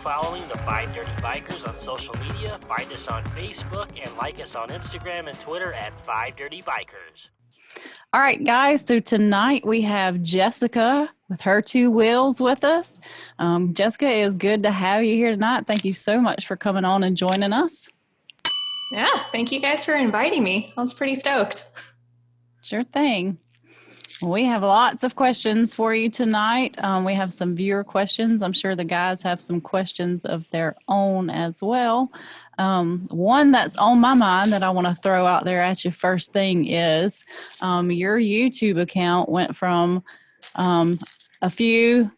following the Five Dirty Bikers on social media. Find us on Facebook and like us on Instagram and Twitter at Five Dirty Bikers. All right, guys. So tonight we have Jessica with her two wheels with us. Jessica, it is good to have you here tonight. Thank you so much for coming on and joining us. Yeah, thank you guys for inviting me. I was pretty stoked. Sure thing. We have lots of questions for you tonight. We have some viewer questions. I'm sure the guys have some questions of their own as well. One that's on my mind that I want to throw out there at you first thing is your YouTube account went from a few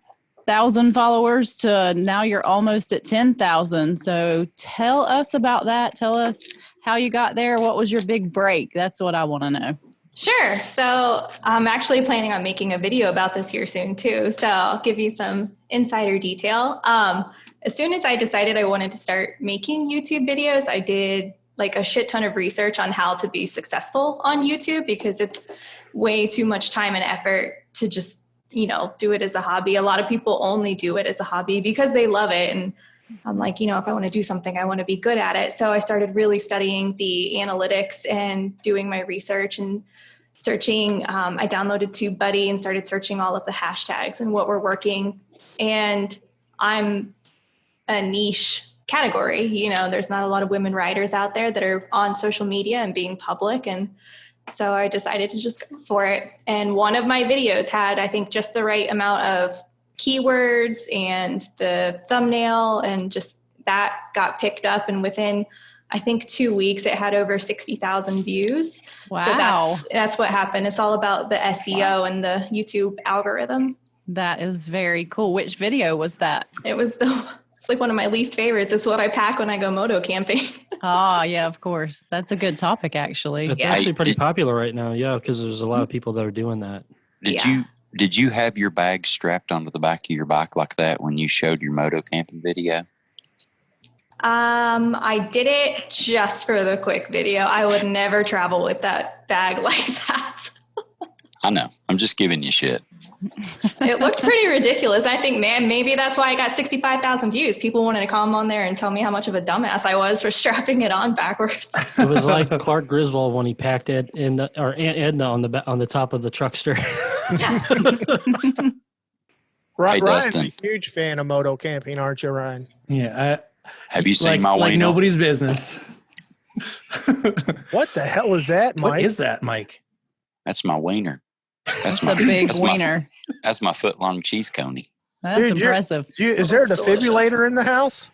thousand followers to now you're almost at 10,000. So tell us about that. Tell us how you got there. What was your big break? That's what I want to know. Sure. So I'm actually planning on making a video about this here soon too. So I'll give you some insider detail. As soon as I decided I wanted to start making YouTube videos, I did like a shit ton of research on how to be successful on YouTube because it's way too much time and effort to just, do it as a hobby. A lot of people only do it as a hobby because they love it. And I'm like, if I want to do something, I want to be good at it. So I started really studying the analytics and doing my research and searching. I downloaded TubeBuddy and started searching all of the hashtags and what were working. And I'm a niche category. There's not a lot of women riders out there that are on social media and being public. And so I decided to just go for it. And one of my videos had, I think, just the right amount of keywords and the thumbnail, and just that got picked up. And within, I think, 2 weeks, it had over 60,000 views. Wow. So that's what happened. It's all about the SEO and the YouTube algorithm. That is very cool. Which video was that? It's like one of my least favorites. It's what I pack when I go moto camping. Oh, yeah, of course. That's a good topic, actually. It's actually pretty popular right now, yeah, because there's a lot of people that are doing that. Did you have your bag strapped onto the back of your bike like that when you showed your moto camping video? I did it just for the quick video. I would never travel with that bag like that. I know. I'm just giving you shit. It looked pretty ridiculous. I think, man, maybe that's why I got 65,000 views. People wanted to come on there and tell me how much of a dumbass I was for strapping it on backwards. It was like Clark Griswold when he packed Aunt Edna on the top of the truckster. Yeah. Ryan's a huge fan of moto camping, aren't you, Ryan? Yeah. Have you seen my wiener? Like nobody's business. What the hell is that, Mike? What is that, Mike? That's my wiener. That's a big wiener. That's my foot-long cheese coney. That's impressive. Is there a defibrillator in the house?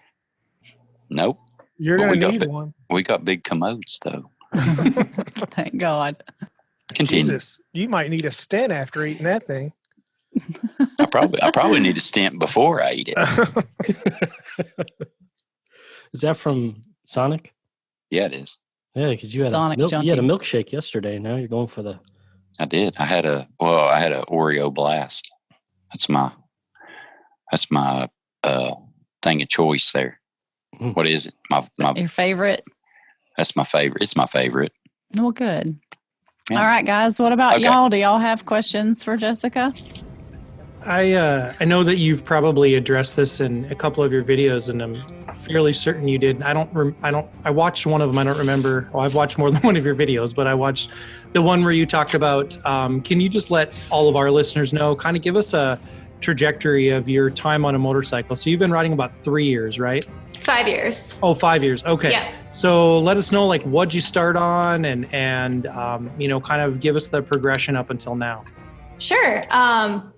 Nope. You're going to need one. We got big commodes, though. Thank God. Continue. Jesus, you might need a stent after eating that thing. I probably need a stent before I eat it. Is that from Sonic? Yeah, it is. Yeah, because you had you had a milkshake yesterday. Now you're going for the. I did. I had a Oreo Blast. That's my thing of choice there. Mm. What is it? Your favorite? That's my favorite. It's my favorite. Well, good. Yeah. All right, guys. What about y'all? Do y'all have questions for Jessica? I know that you've probably addressed this in a couple of your videos, and I'm fairly certain you did. I watched one of them. I don't remember. Well, I've watched more than one of your videos, but I watched the one where you talked about. Can you just let all of our listeners know? Kind of give us a trajectory of your time on a motorcycle. So you've been riding about 3 years, right? 5 years. Oh, 5 years. Okay. Yeah. So let us know, like, what'd you start on, and kind of give us the progression up until now. Sure.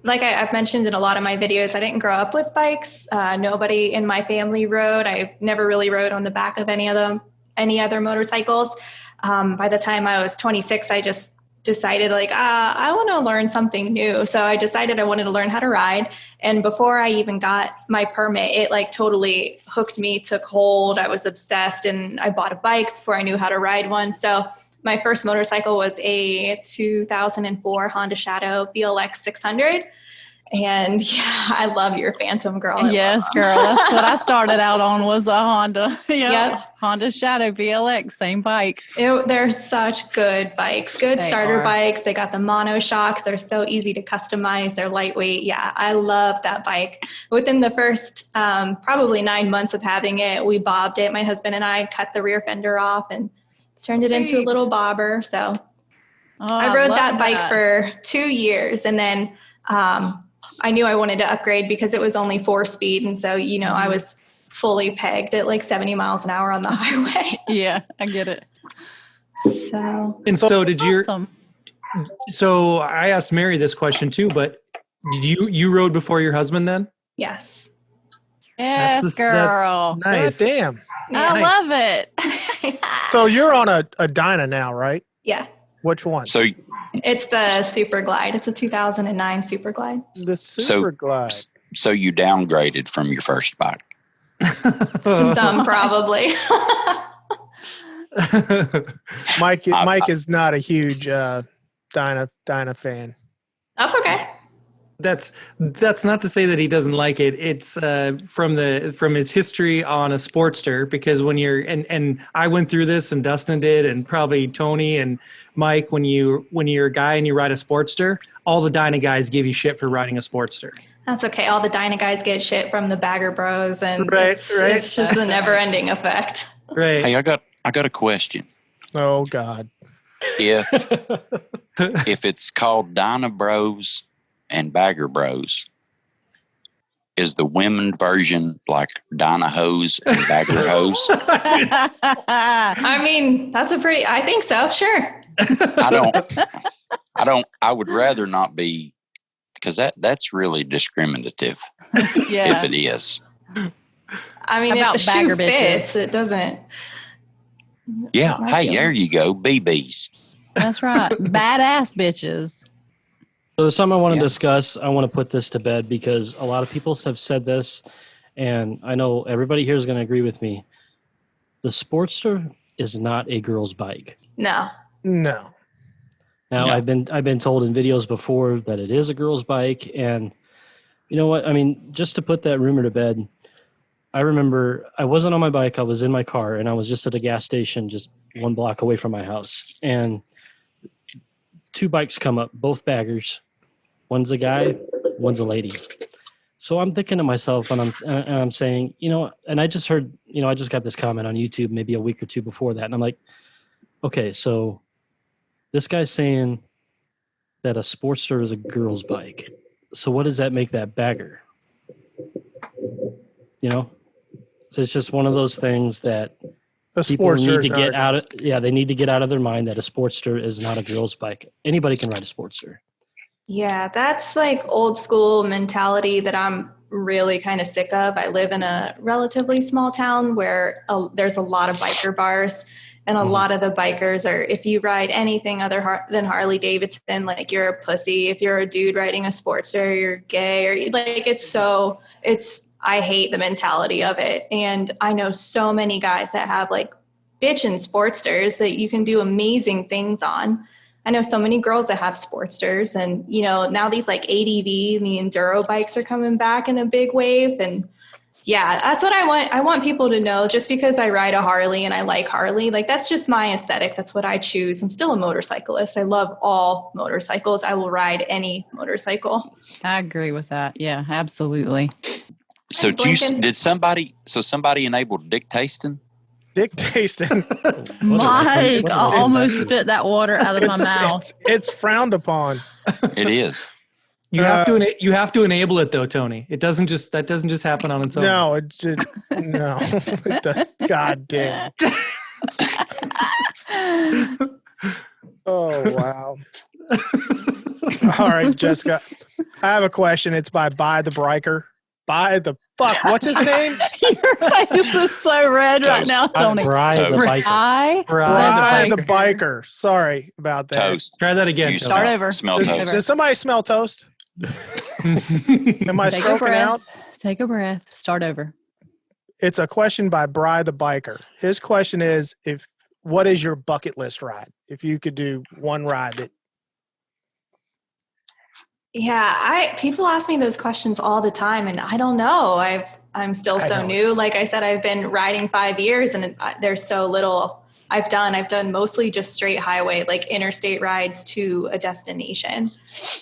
Like I've mentioned in a lot of my videos, I didn't grow up with bikes. Nobody in my family rode. I never really rode on the back of any other motorcycles. By the time I was 26, I just decided I want to learn something new. So I decided I wanted to learn how to ride. And before I even got my permit, it totally hooked me, took hold. I was obsessed, and I bought a bike before I knew how to ride one. So my first motorcycle was a 2004 Honda Shadow BLX 600. And yeah, I love your Phantom, girl. I Yes, love girl. That's what I started out on was a Honda. Yep. Honda Shadow VLX, same bike. They're such good bikes, good They starter are. bikes. They got the mono shocks. They're so easy to customize. They're lightweight. Yeah, I love that bike. Within the first probably 9 months of having it, we bobbed it. My husband and I cut the rear fender off and turned it into a Sweet. little bobber. So Oh, I rode love that bike for 2 years, and then I knew I wanted to upgrade because it was only 4-speed. And so, you know, I was fully pegged at like 70 miles an hour on the highway. Yeah, I get it. So did you? Awesome. So I asked Mary this question too, but did you rode before your husband then? Yes. Yes, girl. Nice. God damn. I Nice. love it. So you're on a Dyna now, right? Yeah. Which one? So It's the Super Glide. It's a 2009 Super Glide. The Super Glide. so you downgraded from your first bike. Some probably. Mike is not a huge Dyna fan. That's okay. That's not to say that he doesn't like it. It's from his history on a Sportster, because when you're and I went through this, and Dustin did, and probably Tony and Mike, when you're a guy and you ride a Sportster, all the Dyna guys give you shit for riding a Sportster. That's okay. All the Dyna guys get shit from the Bagger Bros, and Right. it's just a never-ending effect. Right. Hey, I got a question. Oh God. If it's called Dyna Bros and Bagger Bros, is the women version like Dyna Hose and Bagger Hose? I mean, I think so. Sure. I would rather not be, because that's really discriminative Yeah. if it is. I mean, How if about the shoe bagger fits, bitches? it doesn't. Yeah. My Hey, there you feelings. go. BBs. That's right. Badass bitches. So something I want to Yeah. discuss, I want to put this to bed because a lot of people have said this, and I know everybody here is going to agree with me. The Sportster is not a girl's bike. No. No. Now, No. I've been told in videos before that it is a girl's bike, and you know what? I mean, just to put that rumor to bed, I remember I wasn't on my bike. I was in my car, and I was just at a gas station just 1 block away from my house, and 2 bikes come up, both baggers. One's a guy, one's a lady. So I'm thinking to myself, and I'm saying, you know, and I just heard, you know, I just got this comment on YouTube maybe a week or two before that, and I'm like, okay, so this guy's saying that a Sportster is a girl's bike. So what does that make that bagger? You know? So it's just one of those things that The people Sportster need is to not get a- out of. Yeah, they need to get out of their mind that a Sportster is not a girl's bike. Anybody can ride a Sportster. Yeah, that's like old school mentality that I'm really kind of sick of. I live in a relatively small town where there's a lot of biker bars, and a lot of the bikers are, if you ride anything other than Harley-Davidson, like you're a pussy. If you're a dude riding a Sportster, you're gay, or like I hate the mentality of it. And I know so many guys that have like bitchin' Sportsters that you can do amazing things on. I know so many girls that have Sportsters, and, you know, now these like ADV and the enduro bikes are coming back in a big wave. And yeah, that's what I want. I want people to know, just because I ride a Harley and I like Harley, like that's just my aesthetic. That's what I choose. I'm still a motorcyclist. I love all motorcycles. I will ride any motorcycle. I agree with that. Yeah, absolutely. So Thanks, Blinken. somebody enabled dick tasting? Dick tasting. Mike, what I a- almost spit that water out of my mouth. It's frowned upon. It is. You have to enable it though, Tony. That doesn't just happen on its own. No, it just no. It does. God damn. Oh wow. All right, Jessica. I have a question. It's by the Biker. By the fuck. What's his name? Your face is so red right now, Tony. Bri the Toast. biker. I By the Biker. Sorry about that. Toast. Try that again. You Tony. Start over. Smell Does, toast. does somebody smell toast? Am I Take a stroking breath. out? Take a breath. Start over. It's a question by Bri the Biker. His question is, what is your bucket list ride? If you could do one ride that Yeah, people ask me those questions all the time, and I don't know. I'm still so new. Like I said, I've been riding 5 years, and there's so little I've done. I've done mostly just straight highway, like interstate rides to a destination.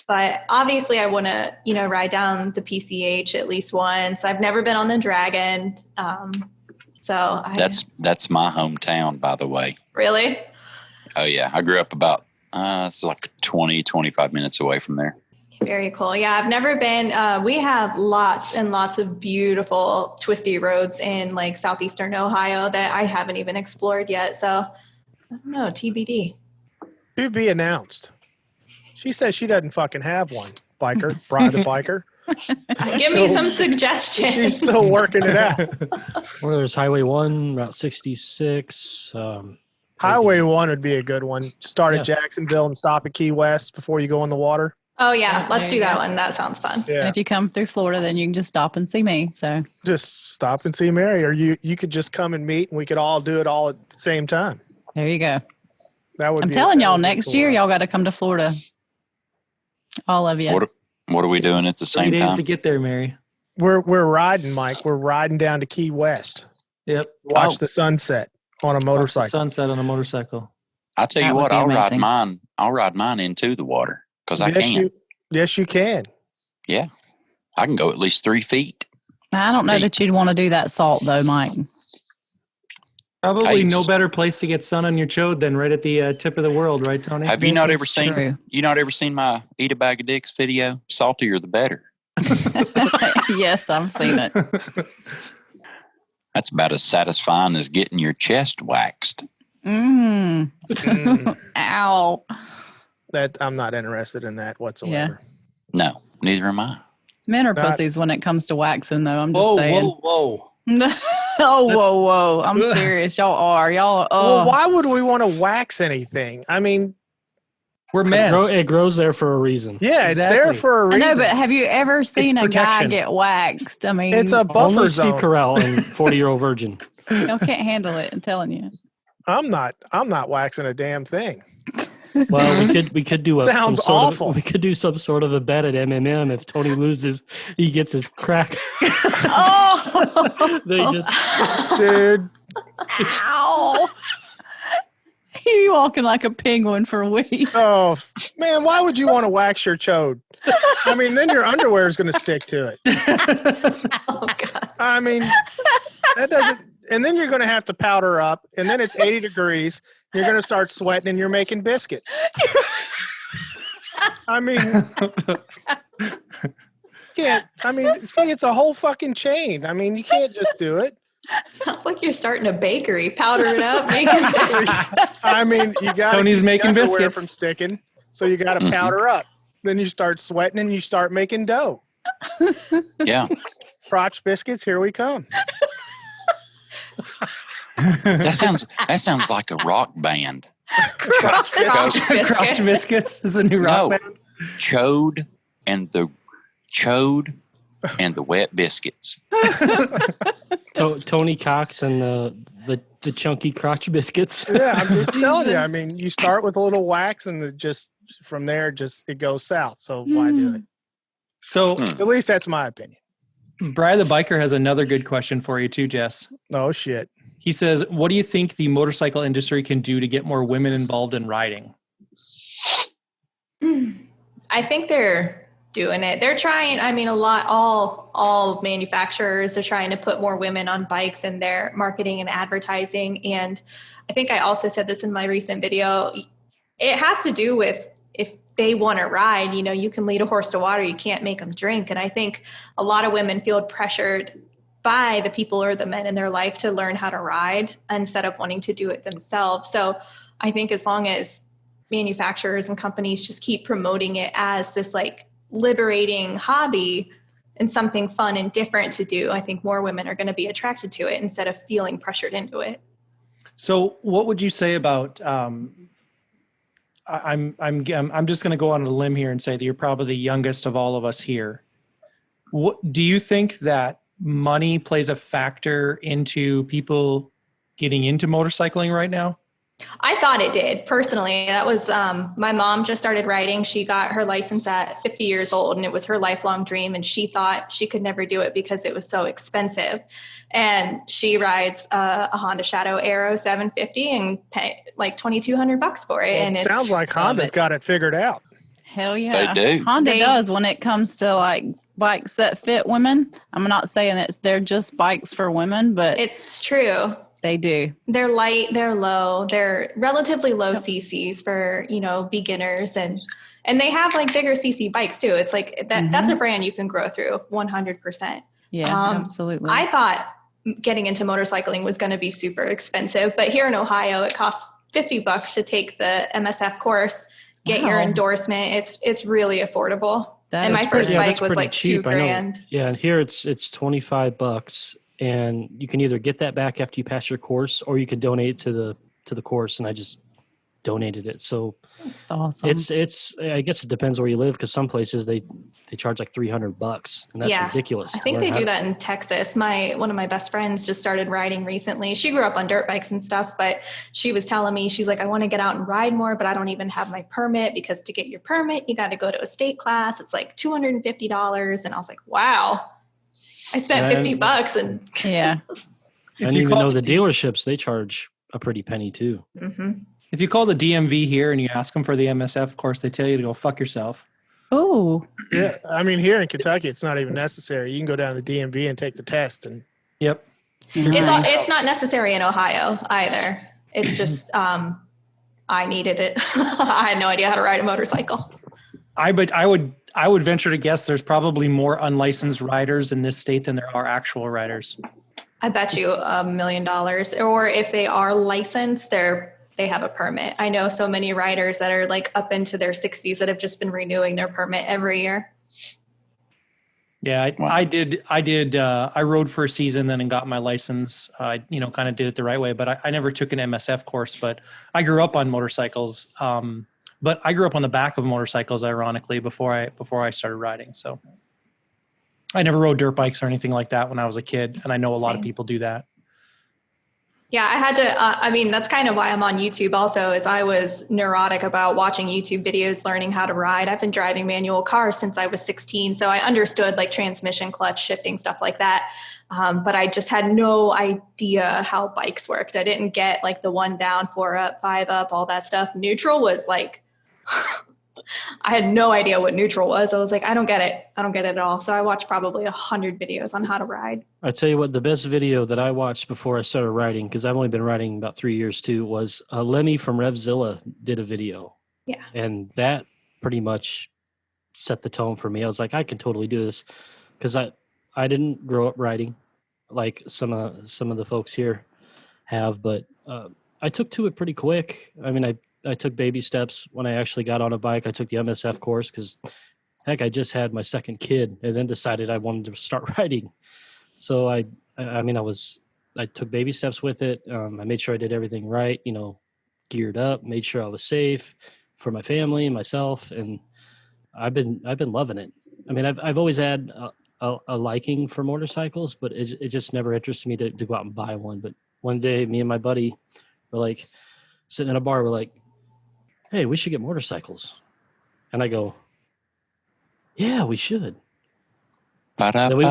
But obviously, I want to, ride down the PCH at least once. I've never been on the Dragon, That's my hometown, by the way. Really? Oh yeah, I grew up about it's like 25 minutes away from there. Very cool. Yeah, I've never been. We have lots and lots of beautiful twisty roads in like southeastern Ohio that I haven't even explored yet. So I don't know, TBD. To be announced. She says she doesn't fucking have one. Biker, Brian the biker. Give me some suggestions. She's still working it out. Well, there's Highway 1, Route 66. Highway 1 would be a good one. Start at Jacksonville and stop at Key West before you go in the water. Oh, yeah. Let's do that one. That sounds fun. Yeah. And if you come through Florida, then you can just stop and see me. So just stop and see Mary, or you could just come and meet, and we could all do it all at the same time. there you go. That would. I'm telling y'all, next year, y'all got to come to Florida. All of you. What are we doing at the 3 same days time? to get there, Mary. We're riding, Mike. We're riding down to Key West. Yep. Watch the sunset on a Watch the motorcycle. sunset on a motorcycle. I'll tell you That would what, be I'll ride amazing. mine. I'll ride mine into the water because I Yes, can. Yes, you can. Yeah, I can go at least 3 feet. I don't know that you'd want to do that salt, though, Mike. Probably no Ice. better place to get sun on your chode than right at the tip of the world, right, Tony? Have you This not is ever seen? true. You not ever seen my Eat a Bag of Dicks video? Saltier the better. Yes, I've seen it. That's about as satisfying as getting your chest waxed. Ow. That I'm not interested in that whatsoever. No, neither am I. Men are Not- pussies when it comes to waxing, though. I'm just Whoa, saying. whoa. Oh, whoa. I'm serious. Y'all are. Y'all. Well, why would we want to wax anything? I mean, We're men. It grows there for a reason. yeah, it's there Exactly. for a I reason. know, but have you ever seen a guy protection. get waxed? I mean, It's a buffer Only Steve zone. Carell and 40-year-old virgin. y'all can't handle it. I'm telling you. I'm not waxing a damn thing. Well, we could do Sounds awful. We could do some sort of a bet at MMM. If Tony loses, he gets his crack. Oh, They just Dude, ow. You be walking like a penguin for weeks. oh man, why would you want to wax your chode? I mean, then your underwear is going to stick to it. Oh, God. I mean, that doesn't. And then you're going to have to powder up, and then it's 80 degrees. You're going to start sweating, and you're making biscuits. I mean, can't. I mean, see, it's a whole fucking chain. I mean, you can't just do it. Sounds like you're starting a bakery. Powder it up, make it biscuits. I mean, you got Tony's making biscuits. from sticking, so you got to powder up. Then you start sweating, and you start making dough. Yeah, Crotch biscuits, here we come. that sounds like a rock band. Crotch Crotch biscuits. biscuits is a new rock No, band. Chode and the wet biscuits. Tony Cox and the chunky crotch biscuits. Yeah, I'm just telling you. I Jesus. mean, you start with a little wax, and from there, it goes south. So why do it? So At least that's my opinion. Brian the Biker has another good question for you too, Jess. Oh shit. He says, what do you think the motorcycle industry can do to get more women involved in riding? I think they're doing it. They're trying. I mean, all manufacturers are trying to put more women on bikes in their marketing and advertising. And I think I also said this in my recent video. It has to do with if they want to ride, you can lead a horse to water. You can't make them drink. And I think a lot of women feel pressured by the people or the men in their life to learn how to ride instead of wanting to do it themselves. So I think as long as manufacturers and companies just keep promoting it as this like liberating hobby and something fun and different to do, I think more women are going to be attracted to it instead of feeling pressured into it. So what would you say about, I'm just going to go on a limb here and say that you're probably the youngest of all of us here. What do you think that money plays a factor into people getting into motorcycling right now? I thought it did personally. That was my mom just started riding. She got her license at 50 years old, and it was her lifelong dream. And she thought she could never do it because it was so expensive. And she rides a Honda Shadow Aero 750 and pay like $2,200 for it. Well, and it sounds like Honda's got it figured out. Hell yeah. They do. Honda does when it comes to like bikes that fit women. I'm not saying that they're just bikes for women, but it's true. They do. They're light, they're low, they're relatively low CCs for, beginners, and they have like bigger CC bikes too. It's like that's a brand you can grow through 100%. Yeah, absolutely. I thought getting into motorcycling was going to be super expensive, but here in Ohio, it costs $50 to take the MSF course, get your endorsement. It's really affordable. And my first bike was like cheap, $2,000. Yeah, and here it's $25, and you can either get that back after you pass your course, or you can donate to the course. And I just donated it. So that's awesome. It's I guess it depends where you live, because some places they charge like $300, and that's ridiculous. I think they do that in Texas. One of my best friends just started riding recently. She grew up on dirt bikes and stuff, but she was telling me, she's like, I want to get out and ride more, but I don't even have my permit, because to get your permit, you got to go to a state class. It's like $250. And I was like, wow, I spent $50 and yeah. And even though the dealerships, they charge a pretty penny too. Mm-hmm. If you call the DMV here and you ask them for the MSF, of course, they tell you to go fuck yourself. Oh. Yeah. I mean, here in Kentucky, it's not even necessary. You can go down to the DMV and take the test. And Yep. It's not necessary in Ohio either. It's just I needed it. I had no idea how to ride a motorcycle. I would venture to guess there's probably more unlicensed riders in this state than there are actual riders. I bet you $1 million. Or if they are licensed, they have a permit. I know so many riders that are like up into their 60s that have just been renewing their permit every year. Yeah, I rode for a season then and got my license. I kind of did it the right way, but I never took an MSF course. But I grew up on motorcycles. But I grew up on the back of motorcycles, ironically, before I started riding. So I never rode dirt bikes or anything like that when I was a kid, and I know a lot of people do that. Yeah, I had to, that's kind of why I'm on YouTube also, is I was neurotic about watching YouTube videos, learning how to ride. I've been driving manual cars since I was 16. So I understood like transmission, clutch, shifting, stuff like that. But I just had no idea how bikes worked. I didn't get like the 1 down, 4 up, 5 up, all that stuff. Neutral was like, I had no idea what neutral was. I was like, I don't get it. I don't get it at all. So I watched probably 100 videos on how to ride. I tell you what, the best video that I watched before I started riding, because I've only been riding about 3 years too, was Lemmy from Revzilla did a video. Yeah. And that pretty much set the tone for me. I was like, I can totally do this, because I didn't grow up riding like some of the folks here have, but I took to it pretty quick. I mean, I took baby steps when I actually got on a bike. I took the MSF course because, heck, I just had my second kid and then decided I wanted to start riding. So I took baby steps with it. I made sure I did everything right, geared up, made sure I was safe for my family and myself. And I've been loving it. I mean, I've always had a liking for motorcycles, but it just never interested me to go out and buy one. But one day, me and my buddy were like sitting in a bar. We're like, hey, we should get motorcycles. And I go, yeah, we should. Then we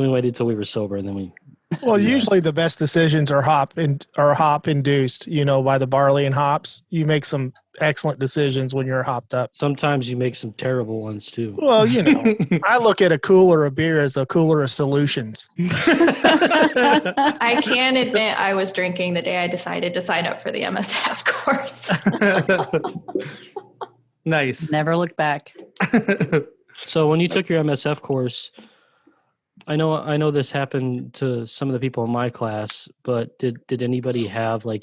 waited till we were sober, and then we. Well, usually the best decisions are hop induced, by the barley and hops. You make some excellent decisions when you're hopped up. Sometimes you make some terrible ones too. Well, I look at a cooler of beer as a cooler of solutions. I can admit I was drinking the day I decided to sign up for the MSF course. Nice. Never look back. So when you took your MSF course, I know this happened to some of the people in my class, but did anybody have was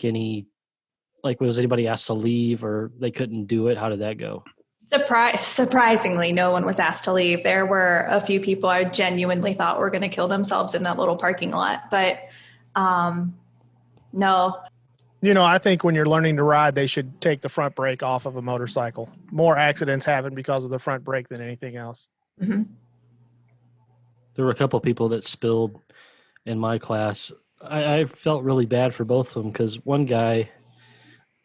anybody asked to leave, or they couldn't do it? How did that go? Surprisingly, no one was asked to leave. There were a few people I genuinely thought were going to kill themselves in that little parking lot, but no. I think when you're learning to ride, they should take the front brake off of a motorcycle. More accidents happen because of the front brake than anything else. Mm-hmm. There were a couple of people that spilled in my class. I felt really bad for both of them because one guy,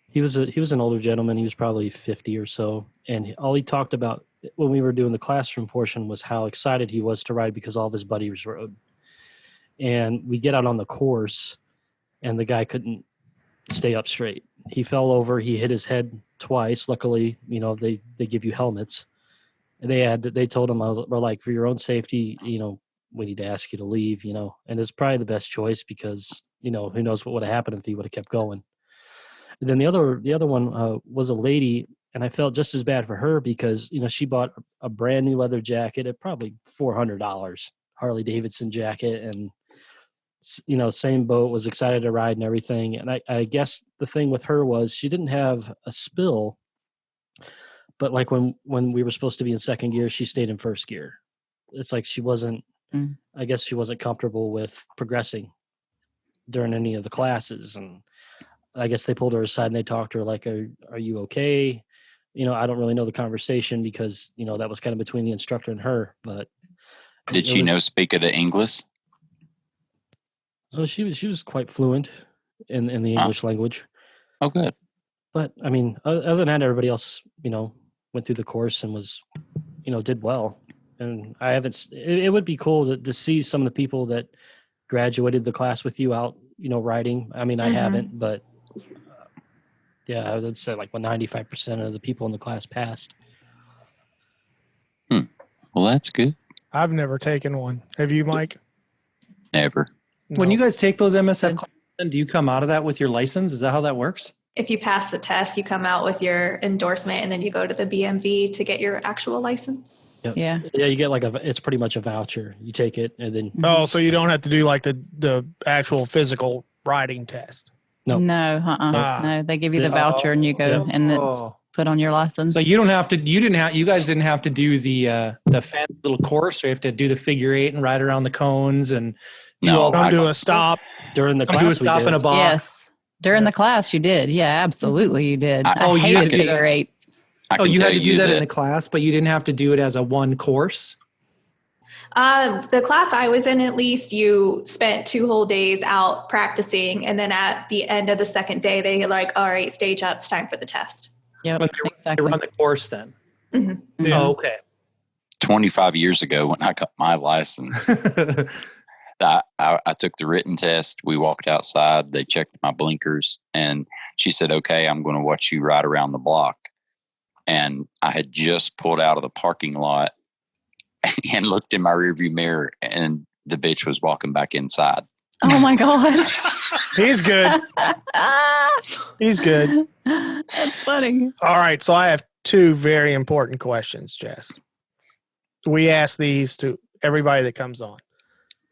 he was an older gentleman. He was probably 50 or so, and all he talked about when we were doing the classroom portion was how excited he was to ride because all of his buddies rode. And we get out on the course, and the guy couldn't stay up straight. He fell over. He hit his head twice. Luckily, they give you helmets. And they told him, we're like, for your own safety, we need to ask you to leave, and it's probably the best choice because, who knows what would have happened if he would have kept going. And then the other one was a lady, and I felt just as bad for her because, she bought a brand new leather jacket at probably $400, harley-davidson jacket. And, same boat, was excited to ride and everything. And I guess the thing with her was she didn't have a spill, but like when we were supposed to be in second gear, she stayed in first gear. It's like she wasn't, I guess she wasn't comfortable with progressing during any of the classes. And I guess they pulled her aside and they talked to her like, are you okay? I don't really know the conversation because, that was kind of between the instructor and her, but. Did she speak of the English? Oh, she was quite fluent in the English language. Oh, good. But I mean, other than that, everybody else, went through the course and was, did well. And I haven't. It would be cool to see some of the people that graduated the class with you out, riding. I mean, I haven't, but yeah, I would say like 95% of the people in the class passed. Well, that's good. I've never taken one. Have you, Mike? Never. When No. you guys take those MSF classes, do you come out of that with your license? Is that how that works? If you pass the test, you come out with your endorsement and then you go to the BMV to get your actual license. Yep. Yeah. Yeah, you get it's pretty much a voucher. You take it and then. Oh, so you don't have to do like the actual physical riding test. No. No, no. They give you the voucher and you go and it's put on your license. So you don't have to. You guys didn't have to do the fancy little course, or you have to do the figure 8 and ride around the cones and Don't do a stop. During the do a class, stop in a box. Yes. During the class, you did. Yeah, absolutely, you did. I hated figure 8. You had to do that in the class, but you didn't have to do it as a one course? The class I was in, at least, you spent 2 whole days out practicing. And then at the end of the second day, they were like, all right, stage up. It's time for the test. Yep, They exactly. run the course then. Mm-hmm. Yeah. Oh, okay. 25 years ago when I got my license, I took the written test. We walked outside. They checked my blinkers. And she said, okay, I'm going to watch you ride around the block. And I had just pulled out of the parking lot and looked in my rearview mirror, and the bitch was walking back inside. Oh my God. He's good. He's good. That's funny. All right. So I have 2 very important questions, Jess. We ask these to everybody that comes on.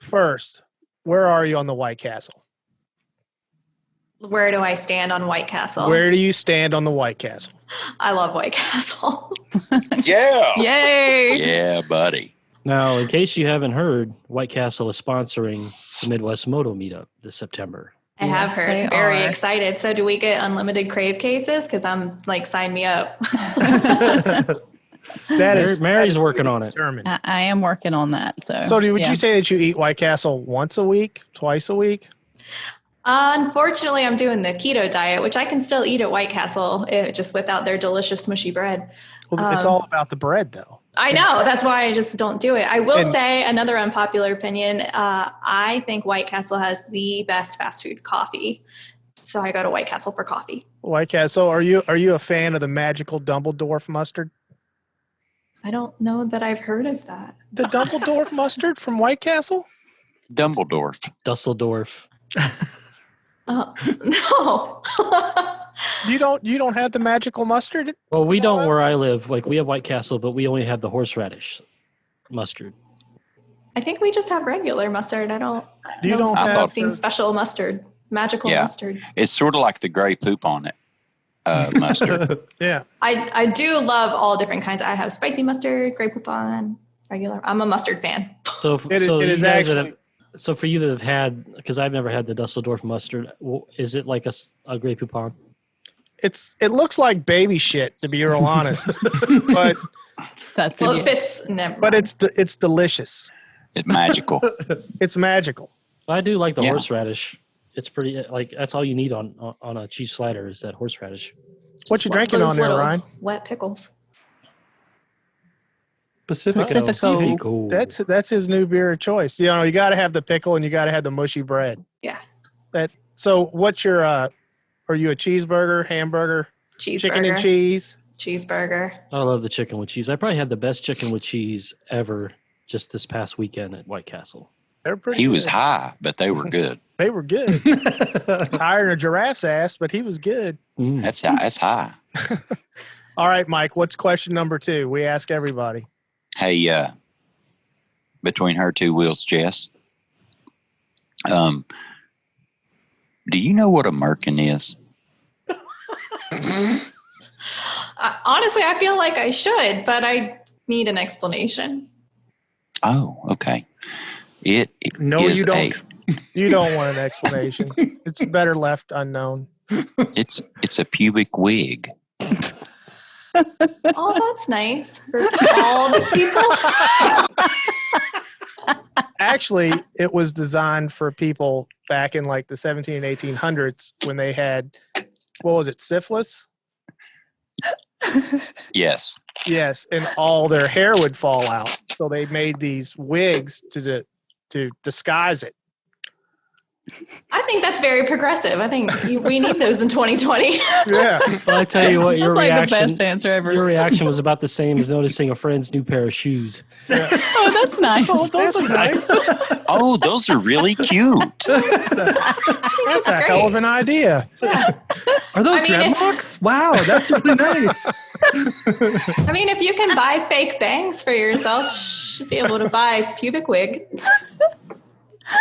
First, where are you on the White Castle? Where do I stand on White Castle? Where do you stand on the White Castle? I love White Castle. Yeah. Yay. Yeah, buddy. Now, in case you haven't heard, White Castle is sponsoring the Midwest Moto Meetup this September. I have Yes, heard. they Very are. excited. So do we get unlimited crave cases? Because I'm like, sign me up. Mary's working on it. Determined. I am working on that. So would yeah. you say that you eat White Castle once a week, twice a week? Unfortunately, I'm doing the keto diet, which I can still eat at White Castle, just without their delicious mushy bread. Well, it's all about the bread, though. I know. That's why I just don't do it. I will say another unpopular opinion. I think White Castle has the best fast food coffee. So I go to White Castle for coffee. White Castle. Are you a fan of the magical Dumbledore mustard? I don't know that I've heard of that. The Dumbledore mustard from White Castle? Dumbledore. Dusseldorf. No. You don't have the magical mustard? Well, we don't where I live. Like, we have White Castle, but we only have the horseradish mustard. I think we just have regular mustard. I don't. You don't I've have seen special mustard, magical mustard. It's sort of like the gray poop on it mustard. Yeah. I do love all different kinds. I have spicy mustard, Grey Poupon, regular. I'm a mustard fan. So, It so is you guys that actually- have, so for you that have had, because I've never had the Dusseldorf mustard, is it like a Grey Poupon? It looks like baby shit, to be real honest, but That's Well, it. it fits. Never but mind. it's delicious. It's magical. It's magical. I do like the Yeah. horseradish. It's pretty like that's all you need on a cheese slider is that horseradish. What you Just love drinking those on there, little Ryan? Wet pickles. Pacifico. That's his new beer of choice. You know, you got to have the pickle and you got to have the mushy bread. Yeah. So what's your? Are you a cheeseburger, hamburger, Cheeseburger. chicken and cheese? Cheeseburger. I love the chicken with cheese. I probably had the best chicken with cheese ever just this past weekend at White Castle. They're pretty. He good. was high, but they were good. They were good. Higher than a giraffe's ass, but he was good. Mm. That's high. All right, Mike. What's question number 2? We ask everybody. Hey, between her two wheels, Jess. Do you know what a merkin is? Honestly, I feel like I should, but I need an explanation. Oh, okay. It No, is you don't. You don't want an explanation. It's better left unknown. It's a pubic wig. Oh, that's nice for bald people. Actually, it was designed for people back in like the 17 and 1800s when they had, what was it, syphilis? Yes. Yes, and all their hair would fall out. So they made these wigs to disguise it. I think that's very progressive. I think we need those in 2020. Yeah. Well, I tell you what, your That's like the reaction. best answer ever. Your reaction was about the same as noticing a friend's new pair of shoes. Oh, that's nice. Those are nice. Oh, those are really cute. That's a great. hell of an idea. Are those I mean, if- dreadlocks? Wow, that's really nice. I mean, if you can buy fake bangs for yourself, you should be able to buy pubic wig.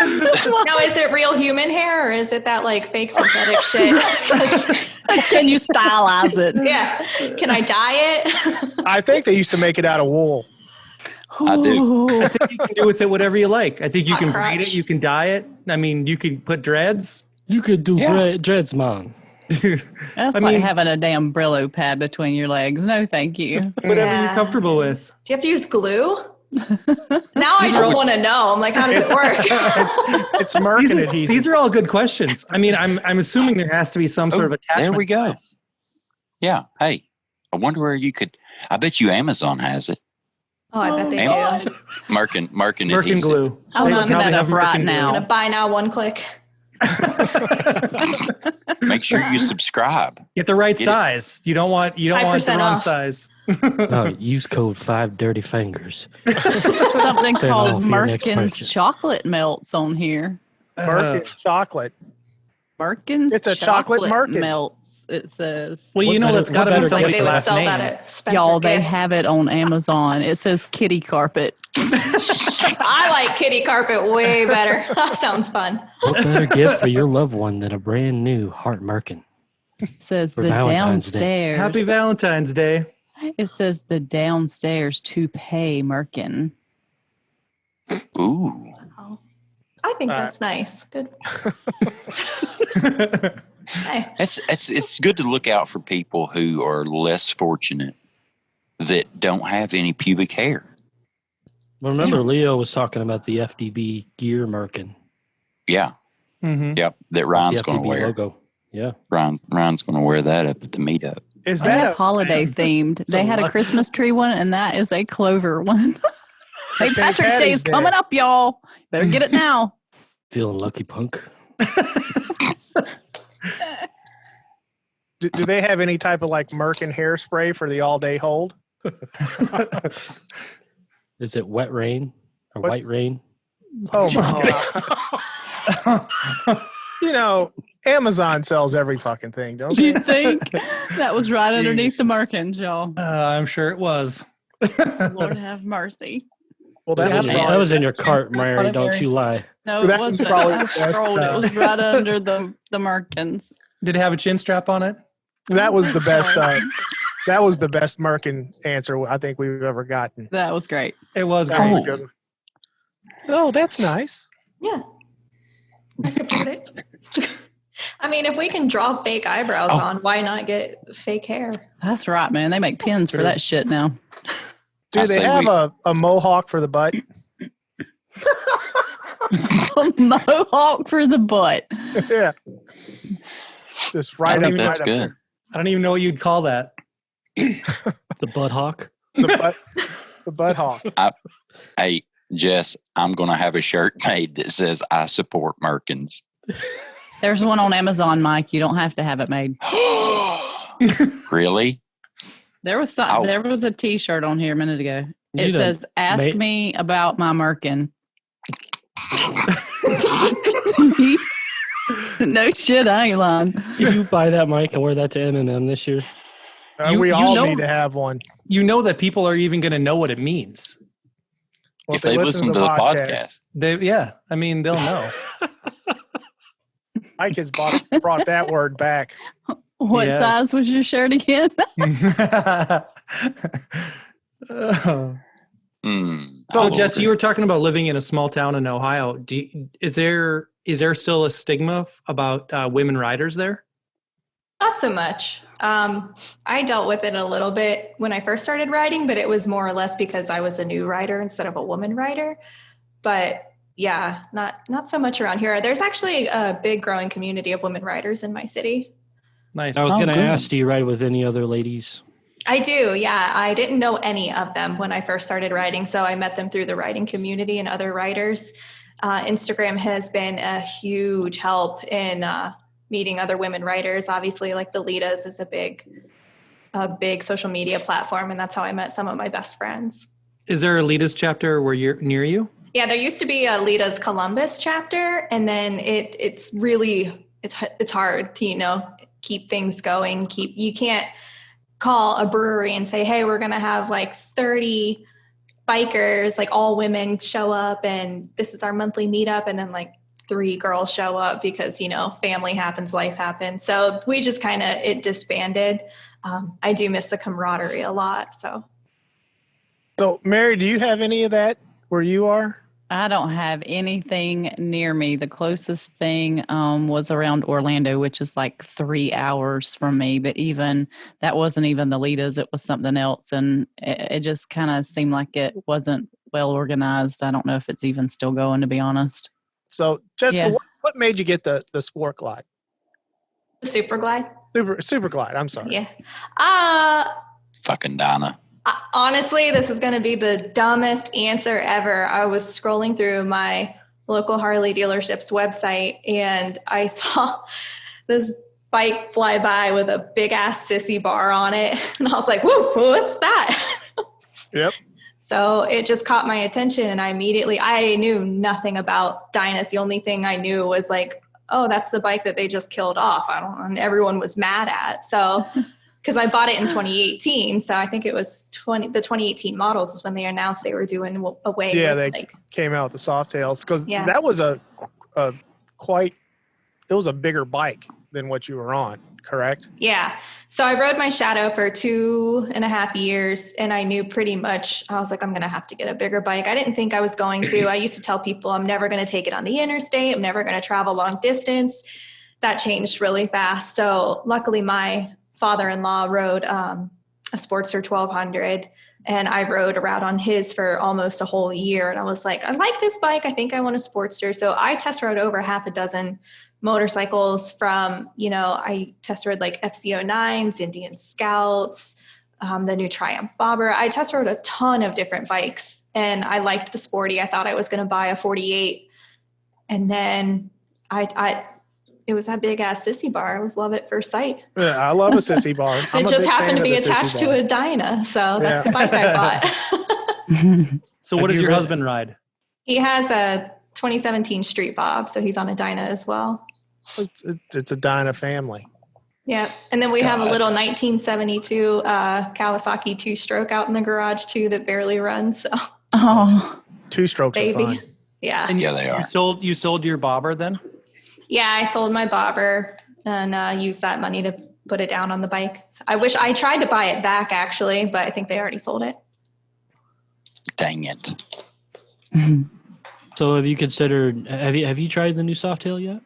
Now, is it real human hair or is it that like fake synthetic shit? 'Cause- Can you stylize it? yeah. Can I dye it? I think they used to make it out of wool. I do. I think you can do with it whatever you like. I think you Hot can crotch. braid it, you can dye it. I mean, you can put dreads. You could do Yeah. dreads, man. That's I like mean- having a damn Brillo pad between your legs. No, thank you. Whatever Yeah. you're comfortable with. Do you have to use glue? Now I just want to know. I'm like, how does it work? It's merkin adhesive. These are all good questions. I mean, I'm assuming there has to be some sort of attachment. there we go. device. Yeah. Hey, I wonder where you could. I bet you Amazon has it. Oh, I bet they Am- do. Merkin Merkin adhesive. glue. I'm They looking probably that have up right Merkin glue. now. Gonna buy now, one click. Make sure you subscribe. Get the right Get it. size. You don't want the 5% wrong off. size. No, use code 5DirtyFingers. There's something Save called off your next Merkin's purchase. chocolate melts on here. Merkin chocolate. Merkin's It's a chocolate Merkin. melts, it says. Well, you What know better- that's got to what be better It's like somebody they for would last sell name. that at Spencer Y'all, they Gifts. have it on Amazon. It says kitty carpet. I like kitty carpet way better. That sounds fun. What better gift for your loved one than a brand new Heart Merkin? It says For the Valentine's Day. downstairs. Happy Valentine's Day. It says the downstairs toupee Merkin. Ooh. I think that's nice. Good. Hey, It's good to look out for people who are less fortunate that don't have any pubic hair. Well, remember, Leo was talking about the FDB gear Merkin. Yeah. Mhm. Yep. That Ryan's The going to FDB wear. logo. Yeah. Ryan's going to wear that up at the meetup. Is They have that a, holiday themed. They had a lucky- Christmas tree one, and that is a clover one. St. St. Patrick's Day Patty's is Day. coming up, y'all. Better get it now. Feeling lucky, punk. do they have any type of like Merkin hairspray for the all day hold? Is it wet rain or What? white rain? Oh my god! You know, Amazon sells every fucking thing, don't they? You think that was right underneath Jeez. the Merkins, y'all? I'm sure it was. Lord have mercy. Well, that was Yeah. probably, That was in your cart, Mary. Don't you lie. No, That it was wasn't. probably I the best, scrolled. It was right under the Merkins. Did it have a chin strap on it? that was the best. That was the best Merkin answer I think we've ever gotten. That was great. It was That was great. a good one. Oh, that's nice. yeah. I support it. I mean, if we can draw fake eyebrows on, why not get fake hair? That's right, man. They make pins for that shit now. Do I they say have we- a mohawk for the butt? Mohawk for the butt. Yeah. Just right I up, think that's right up good. there. I don't even know what you'd call that. The butt hawk. The butt hawk. Hey, Jess, I'm going to have a shirt made that says I support Merkins. There's one on Amazon, Mike. You don't have to have it made. Really? There was Oh. there was a T-shirt on here a minute ago. It You done says, "Ask made- me about my Merkin." No shit, I ain't lying. Can you buy that, Mike, and wear that to M&M this year? We You all know- need to have one. You know that people are even going to know what it means. Well, If they listen to the podcast. I mean, they'll know. Mike has brought that word back. What Yes. size was your shirt again? So, Jesse, you were talking about living in a small town in Ohio. Is there still a stigma about women riders there? Not so much. I dealt with it a little bit when I first started riding, but it was more or less because I was a new rider instead of a woman rider. But yeah, not so much around here. There's actually a big growing community of women riders in my city. Nice. I was going to good. ask, do you ride with any other ladies? I do, yeah. I didn't know any of them when I first started riding, so I met them through the riding community and other riders. Instagram has been a huge help in meeting other women riders. Obviously, like the Litas is a big social media platform, and that's how I met some of my best friends. Is there a Litas chapter where you're near you? Yeah, there used to be a Litas Columbus chapter, and then it's hard to keep things going. You can't call a brewery and say, hey, we're going to have like 30 bikers, like all women show up and this is our monthly meetup. And then like 3 girls show up because, family happens, life happens. So we just it disbanded. I do miss the camaraderie a lot. So, Mary, do you have any of that where you are? I don't have anything near me. The closest thing was around Orlando, which is like 3 hours from me. But even that wasn't even the Litas. It was something else. And it just kind of seemed like it wasn't well organized. I don't know if it's even still going, to be honest. So, Jessica, Yeah. what made you get the Sport Glide? the Super Glide. Super Glide, I'm sorry. Yeah. Fucking Donna. Honestly, this is going to be the dumbest answer ever. I was scrolling through my local Harley dealership's website and I saw this bike fly by with a big ass sissy bar on it. And I was like, whoa, what's that? Yep. So it just caught my attention and I knew nothing about Dynas. The only thing I knew was like, oh, that's the bike that they just killed off. And everyone was mad at. So because I bought it in 2018. So I think it was the 2018 models is when they announced they were doing away Yeah, with they came out with the soft tails because Yeah. that was it was a bigger bike than what you were on, correct? Yeah. So I rode my Shadow for 2.5 years and I knew pretty much, I was like, I'm going to have to get a bigger bike. I didn't think I was going to. I used to tell people I'm never going to take it on the interstate. I'm never going to travel long distance. That changed really fast. So luckily my father-in-law rode a Sportster 1200 and I rode around on his for almost a whole year. And I was like, I like this bike. I think I want a Sportster. So I test rode over 6 motorcycles from, I test rode like FC09s, Indian Scouts, the new Triumph Bobber. I test rode a ton of different bikes and I liked the Sporty. I thought I was going to buy a 48. And then it was that big ass sissy bar. I was love at first sight. Yeah, I love a sissy bar. It just happened to be attached to a Dyna. So that's the bike I bought. So what does your husband ride? He has a 2017 Street Bob. So he's on a Dyna as well. It's a Dyna family. Yeah. And then we have a little 1972 Kawasaki 2-stroke out in the garage too that barely runs. So Oh, 2-strokes are fun. Yeah. And Yeah, they are. You sold your bobber then? Yeah, I sold my bobber and used that money to put it down on the bike. So I tried to buy it back actually, but I think they already sold it. Dang it. So have you considered, have you tried the new Softail yet?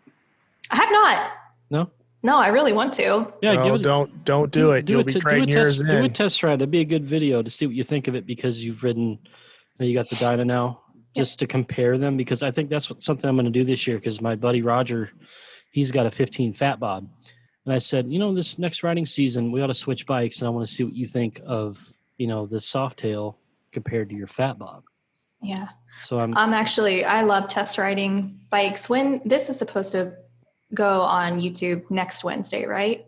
I have not. No? No, I really want to. Yeah, No, give it. don't do it. You'll be trading yours Do a in. test ride. That'd be a good video to see what you think of it because you've ridden, you got the Dyna now. just to compare them, because I think that's something I'm going to do this year, because my buddy Roger, he's got a 15 Fat Bob. And I said, this next riding season, we ought to switch bikes, and I want to see what you think of, the Softail compared to your Fat Bob. Yeah. So I love test riding bikes. When this is supposed to go on YouTube next Wednesday, right?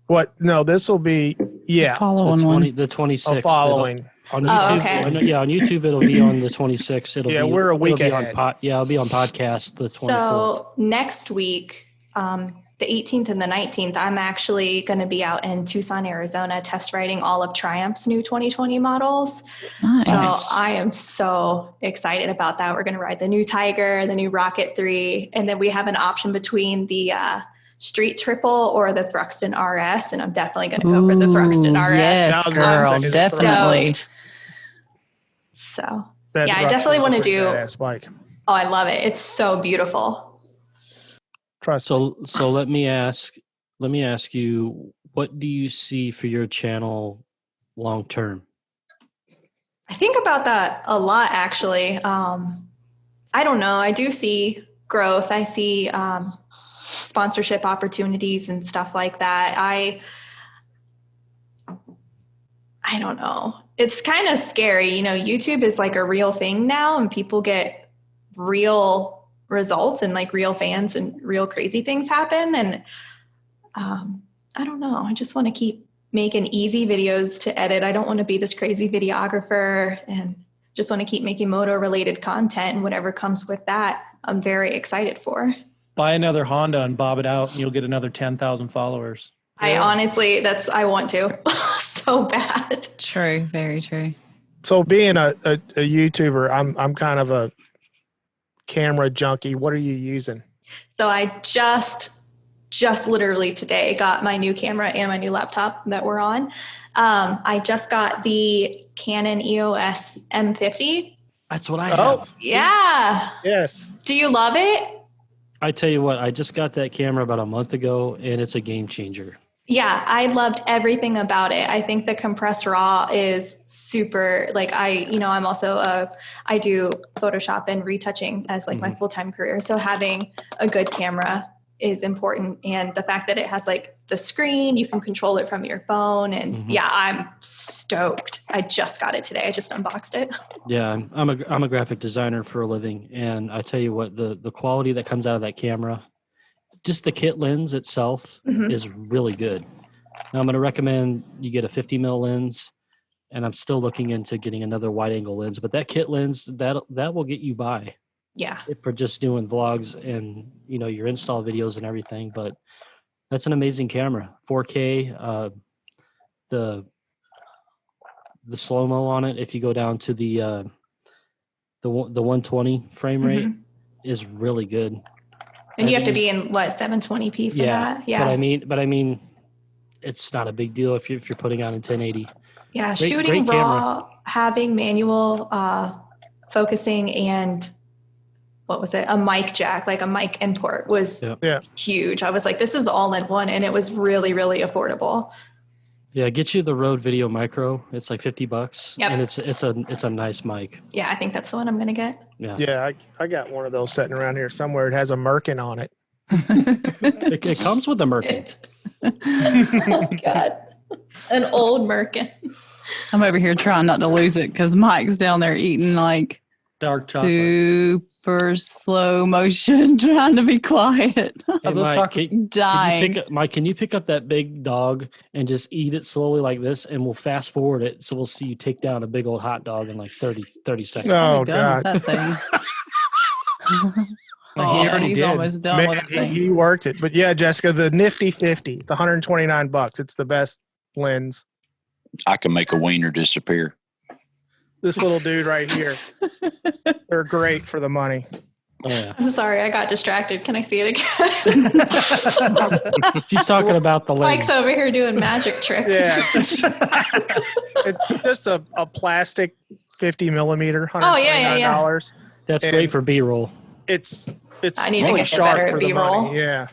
What? No, this will be, yeah. Following one. The 26th. Following. On Oh, YouTube, okay. On YouTube it'll be on the 26th. We're a week it'll ahead. It'll be on podcast the 24th. So next week, the 18th and the 19th, I'm actually going to be out in Tucson, Arizona, test riding all of Triumph's new 2020 models. Nice. So I am so excited about that. We're going to ride the new Tiger, the new Rocket 3, and then we have an option between the Street Triple or the Thruxton RS, and I'm definitely going to go for the Thruxton RS. Yes, I'm girl, so definitely. stoked. So That yeah, I definitely Thruxton's want a to pretty do. badass bike. Oh, I love it. It's so beautiful. Trust me. So let me ask you, what do you see for your channel long term? I think about that a lot, actually. I don't know. I do see growth. I see sponsorship opportunities and stuff like that. I don't know. It's kind of scary. YouTube is like a real thing now, and people get real results and like real fans, and real crazy things happen. And I don't know. I just want to keep making easy videos to edit. I don't want to be this crazy videographer, and just want to keep making moto related content, and whatever comes with that, I'm very excited for. Buy another Honda and bob it out, and you'll get another 10,000 followers. I honestly, I want to so bad. True. Very true. So being a YouTuber, I'm kind of a camera junkie. What are you using? So I just literally today got my new camera and my new laptop that we're on. I just got the Canon EOS M50. That's what I Oh. have. Yeah. Yes. Do you love it? I tell you what, I just got that camera about a month ago, and it's a game changer. Yeah, I loved everything about it. I think the compressed RAW is super, like I'm also I do Photoshop and retouching as like my full-time career. So having a good camera is important. And the fact that it has like the screen, you can control it from your phone. And yeah, I'm stoked. I just got it today. I just unboxed it. Yeah, I'm a graphic designer for a living, and I tell you what, the quality that comes out of that camera, just the kit lens itself is really good. Now I'm going to recommend you get a 50 mil lens, and I'm still looking into getting another wide angle lens, but that kit lens, that will get you by Yeah. for just doing vlogs and, your install videos and everything. But that's an amazing camera. 4K, the slow-mo on it, if you go down to the 120 frame rate is really good. And you have to be in 720p for that? Yeah. But I mean, it's not a big deal if you're putting on in 1080. Yeah. Great Shooting camera. RAW, having manual focusing, and what was it? A mic jack, like a mic import was huge. I was like, this is all in one, and it was really, really affordable. Yeah, get you the Rode Video Micro. It's like $50, Yep. and it's a nice mic. Yeah, I think that's the one I'm gonna get. Yeah, Yeah, I got one of those sitting around here somewhere. It has a Merkin on it. it comes with a Merkin. Oh God, an old Merkin. I'm over here trying not to lose it because Mike's down there eating like Dark chocolate. super slow motion, trying to be quiet. Hey, those Mike, chocolate- Dying. Can you pick up that big dog and just eat it slowly like this, and we'll fast forward it, so we'll see you take down a big old hot dog in like 30 seconds. Oh, I'm done God. with that thing. He already he's did. almost done with Man, that thing. he worked it. But yeah, Jessica, the nifty 50, it's $129. It's the best lens. I can make a wiener disappear. This little dude right here, they're great for the money. Oh, yeah. I'm sorry, I got distracted. Can I see it again? She's talking about the lens. Mike's over here doing magic tricks. Yeah, it's just a plastic 50 millimeter, $129. Oh, yeah. That's and- great for B-roll. It's I need to really get sharp better at for the B-roll. money. Yeah,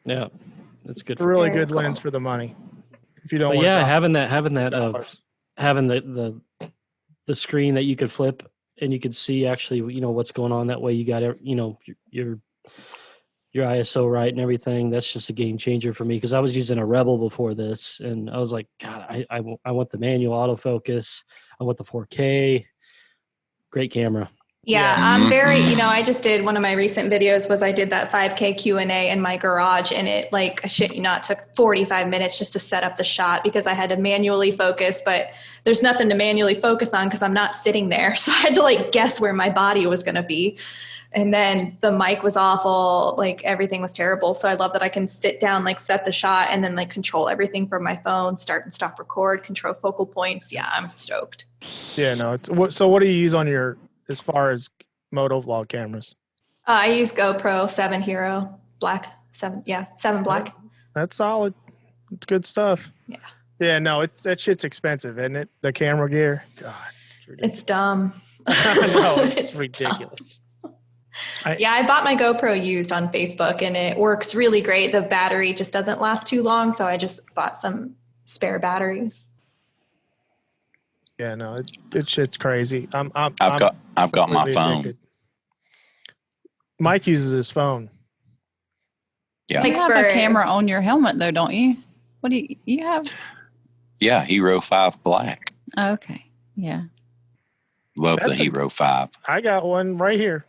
Yeah, that's good. it's a For really Very good cool. lens for the money. If you don't But want yeah, to having the screen that you could flip and you could see actually, what's going on. That way you got, your ISO right and everything. That's just a game changer for me, because I was using a Rebel before this, and I was like, God, I want the manual autofocus. I want the 4K. Great camera. Yeah, I'm very, I just did one of my recent videos was I did that 5K Q&A in my garage, and it, like, I shit you not, took 45 minutes just to set up the shot because I had to manually focus, but there's nothing to manually focus on because I'm not sitting there. So I had to like guess where my body was going to be. And then the mic was awful, like everything was terrible. So I love that I can sit down, like set the shot, and then like control everything from my phone, start and stop record, control focal points. Yeah, I'm stoked. Yeah, no. So what do you use on your, as far as moto vlog cameras? I use GoPro 7 Hero Black 7. Yeah, 7 Black. That's solid. It's good stuff. Yeah. Yeah, no, that shit's expensive, isn't it? The camera gear. God, it's dumb. I know, it's ridiculous. I bought my GoPro used on Facebook, and it works really great. The battery just doesn't last too long, so I just bought some spare batteries. Yeah, no, it shit's crazy. I've got my phone. Addicted. Mike uses his phone. Yeah, you have a camera on your helmet though, don't you? What do you have? Yeah, Hero 5 Black. Okay, yeah. Love the Hero 5. I got one right here.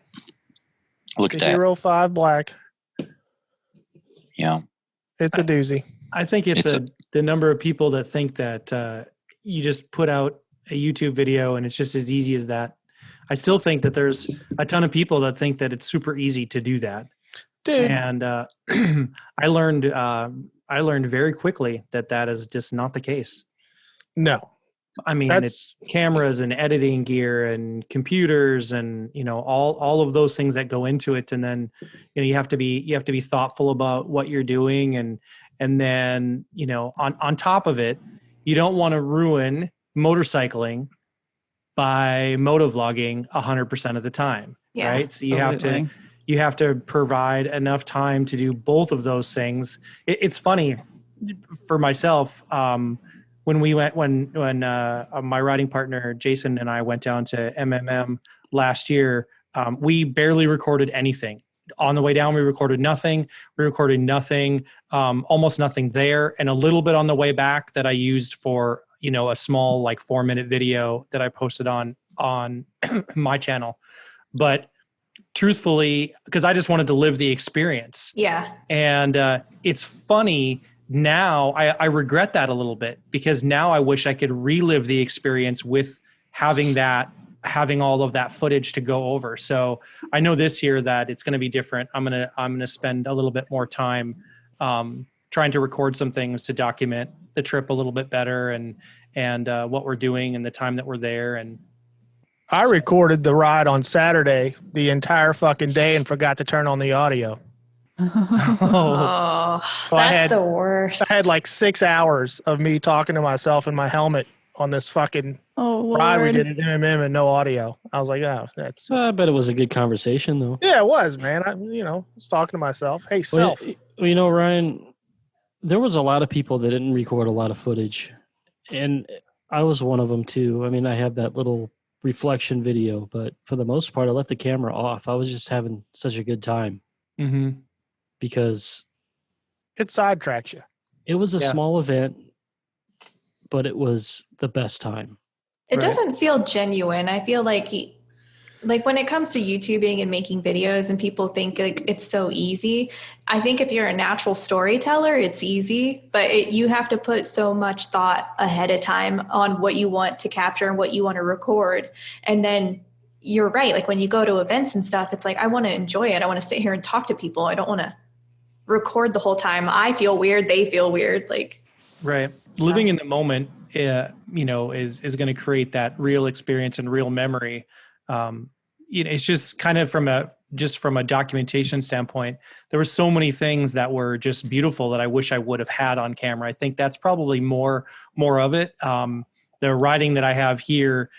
Look at that. Hero 5 Black. Yeah. It's a doozy. I think it's the number of people that think that you just put out a YouTube video and it's just as easy as that. I still think that there's a ton of people that think that it's super easy to do that. Dude. And I learned very quickly that is just not the case. No. I mean, it's cameras and editing gear and computers and, all of those things that go into it. And then, you have to be thoughtful about what you're doing. And then, on top of it, you don't want to ruin motorcycling by motovlogging 100% of the time. Yeah, right. So you have to provide enough time to do both of those things. It's funny for myself. When my riding partner, Jason, and I went down to MMM last year, we barely recorded anything. On the way down, we recorded nothing. Almost nothing there. And a little bit on the way back that I used for, a small, like 4-minute video that I posted on my channel. But truthfully, because I just wanted to live the experience. Yeah. And it's funny. Now I regret that a little bit, because now I wish I could relive the experience with having all of that footage to go over. So I know this year that it's going to be different. I'm going to spend a little bit more time trying to record some things to document the trip a little bit better and what we're doing and the time that we're there. And I recorded the ride on Saturday the entire fucking day and forgot to turn on the audio. That's the worst. I had like 6 hours of me talking to myself in my helmet on this fucking ride we did at MMM and no audio. I was like, that's. I bet it was a good conversation though. Yeah, it was, man. I was talking to myself. Hey, self. Well, Ryan, there was a lot of people that didn't record a lot of footage, and I was one of them too. I mean, I have that little reflection video, but for the most part, I left the camera off. I was just having such a good time. Mm-hmm. Because it sidetracks you. It was a small event, but it was the best time. It doesn't feel genuine. I feel like when it comes to YouTubing and making videos and people think like it's so easy, I think if you're a natural storyteller, it's easy, but you have to put so much thought ahead of time on what you want to capture and what you want to record. And then you're right. Like when you go to events and stuff, it's like, I want to enjoy it. I want to sit here and talk to people. I don't want to record the whole time. I feel weird. They feel weird. Like, right. So. Living in the moment, is going to create that real experience and real memory. It's just kind of from a documentation standpoint, there were so many things that were just beautiful that I wish I would have had on camera. I think that's probably more of it. The writing that I have here,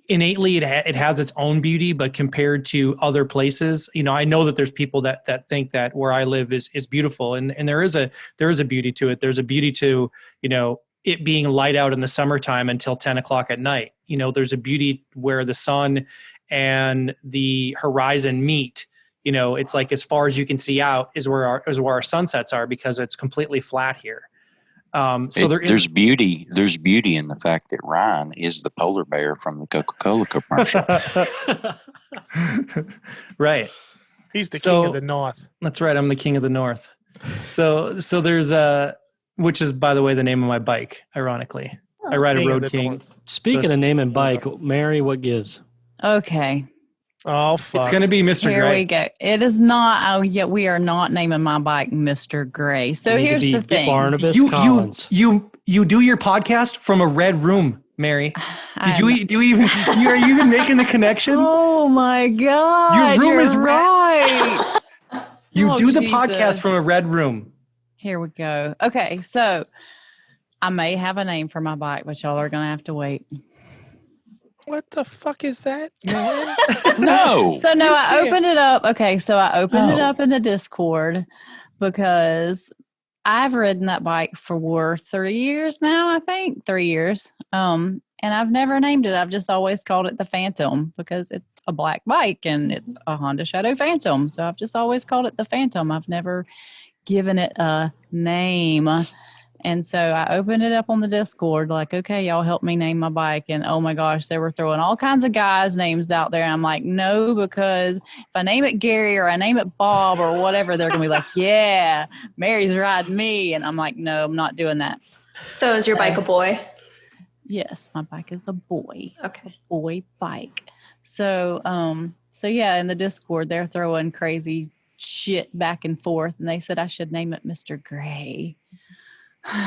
innately it has its own beauty, but compared to other places, I know that there's people that think that where I live is beautiful, and there is a beauty to it. There's a beauty to it being light out in the summertime until 10 o'clock at night. There's a beauty where the sun and the horizon meet, you know, it's like as far as you can see out is where our sunsets are, because it's completely flat here. There's beauty in the fact that Ryan is the polar bear from the Coca-Cola commercial. Right. He's the king of the north. That's right. I'm the king of the north. So there's which is, by the way, the name of my bike, ironically. I ride a Road King. Speaking of name and bike, Mary, what gives? Okay. Oh, fuck. It's going to be Mr. Here Gray. we go. It is not. Oh, yeah, we are not naming my bike Mr. Gray. So here's the thing. Barnabas Collins. You do your podcast from a red room, Mary. Are you even making the connection? Oh my God. Your room is right. You do the Jesus. podcast from a red room. Here we go. Okay, so I may have a name for my bike, but y'all are gonna have to wait. What the fuck is that? No. So no, I opened it up. Okay, so I opened it up in the Discord because I've ridden that bike for 3 years now. I think 3 years. And I've never named it. I've just always called it the Phantom because it's a black bike and it's a Honda Shadow Phantom. So I've just always called it the Phantom. I've never given it a name. And so I opened it up on the Discord, like, okay, y'all help me name my bike. And oh my gosh, they were throwing all kinds of guys' names out there. And I'm like, no, because if I name it Gary or I name it Bob or whatever, they're going to be like, yeah, Mary's riding me. And I'm like, no, I'm not doing that. So is your bike a boy? Yes, my bike is a boy. Okay. A boy bike. So yeah, in the Discord, they're throwing crazy shit back and forth. And they said I should name it Mr. Gray.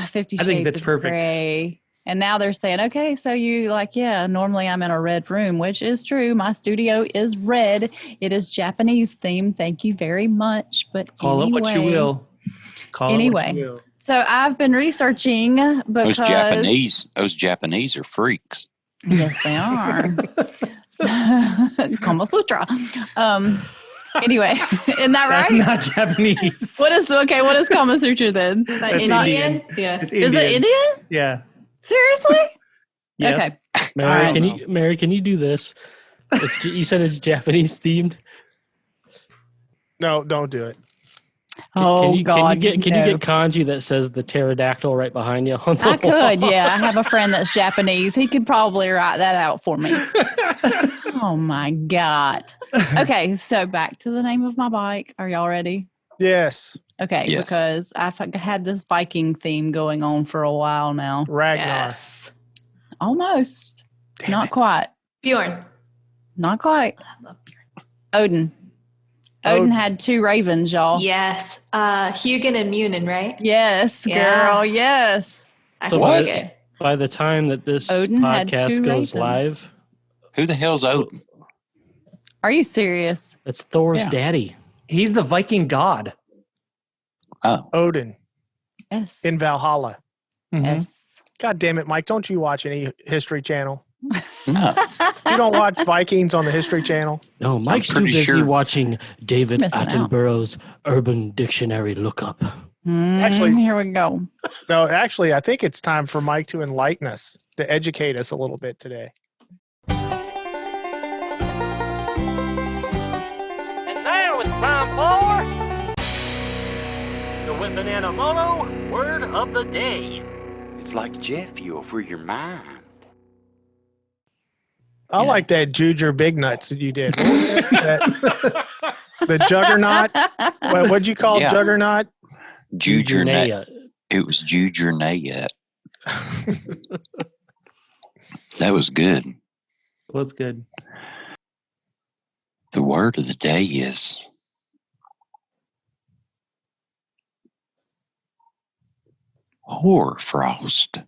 50 Shades I think that's of perfect. Gray. And now they're saying, okay, so you like, yeah, normally I'm in a red room, which is true. My studio is red. It is Japanese themed. Thank you very much. But Call it what you will. Anyway, so I've been researching because Those Japanese are freaks. Yes, they are. Kama Sutra. Anyway, isn't that right? That's not Japanese. What is Kama Sutra then? Is that That's Indian? Yeah. It's Is it Indian? Yeah. Seriously? Yes. Okay. Mary, All right. can you do this? You said it's Japanese themed. No, don't do it. Oh, God. Can you get kanji that says the pterodactyl right behind you on the I wall? could, yeah. I have a friend that's Japanese. He could probably write that out for me. Oh, my God. Okay, so back to the name of my bike. Are y'all ready? Yes. Okay, Yes. because I've had this Viking theme going on for a while now. Ragnar. Yes. Almost. Not quite. Bjorn. Not quite. I love Bjorn. Odin. Odin had 2 ravens, y'all. Yes. Hugin and Munin, right? Yes, Yeah. girl. Yes. I So can What? dig it. By the time that this Odin had 2 podcast goes ravens. live, Who the hell's Odin? Are you serious? it's Thor's Yeah. daddy. He's the Viking god. Oh, Odin Yes. in Valhalla. Mhm. Yes. God damn it, Mike. Don't you watch any History Channel? no. You don't watch Vikings on the History Channel? No, Mike's too pretty busy sure- watching David Missing out. Attenborough's Urban Dictionary lookup. Actually- here we go. No, actually, I think it's time for Mike to enlighten us, to educate us a little bit today. And now it's time for the With Banana Mono Word of the Day. It's like jet fuel for your mind. I like that Juger Big Nuts that you did. What was that? The Juggernaut. What'd you call Yeah. Juggernaut? Jujernat. It was Jujernat. That was good. What's good? The word of the day is hoarfrost.